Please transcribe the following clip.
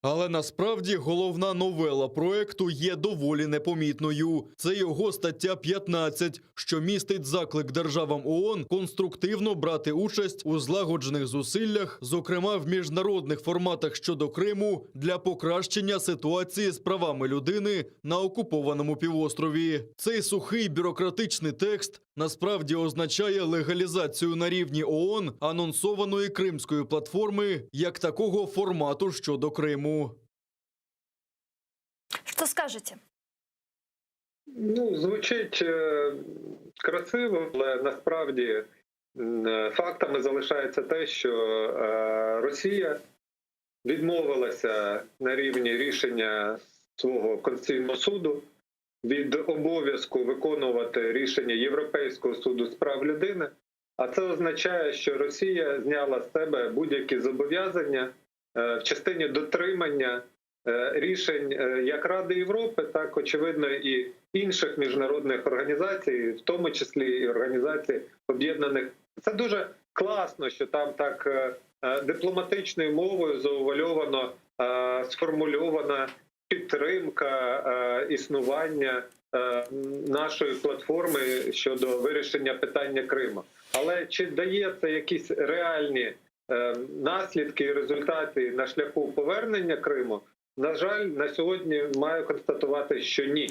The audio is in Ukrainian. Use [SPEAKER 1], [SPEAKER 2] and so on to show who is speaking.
[SPEAKER 1] Але насправді головна новела проекту є доволі непомітною. Це його стаття 15, що містить заклик державам ООН конструктивно брати участь у злагоджених зусиллях, зокрема в міжнародних форматах щодо Криму, для покращення ситуації з правами людини на окупованому півострові. Цей сухий бюрократичний текст насправді означає легалізацію на рівні ООН анонсованої Кримської платформи як такого формату щодо Криму.
[SPEAKER 2] Что скажете?
[SPEAKER 3] Ну, звучить красиво, але насправді фактами залишається те, що Росія відмовилася на рівні рішення свого Конституційного суду від обов'язку виконувати рішення Європейського суду з прав людини, а це означає, що Росія зняла з себе будь-які зобов'язання в частині дотримання рішень як Ради Європи, так, очевидно, і інших міжнародних організацій, в тому числі і Організації Об'єднаних. Це дуже класно, що там так дипломатичною мовою заувальовано сформульована підтримка існування нашої платформи щодо вирішення питання Криму. Але чи дає це якісь реальні наслідки і результати на шляху повернення Криму? На жаль, на сьогодні маю констатувати, що ні.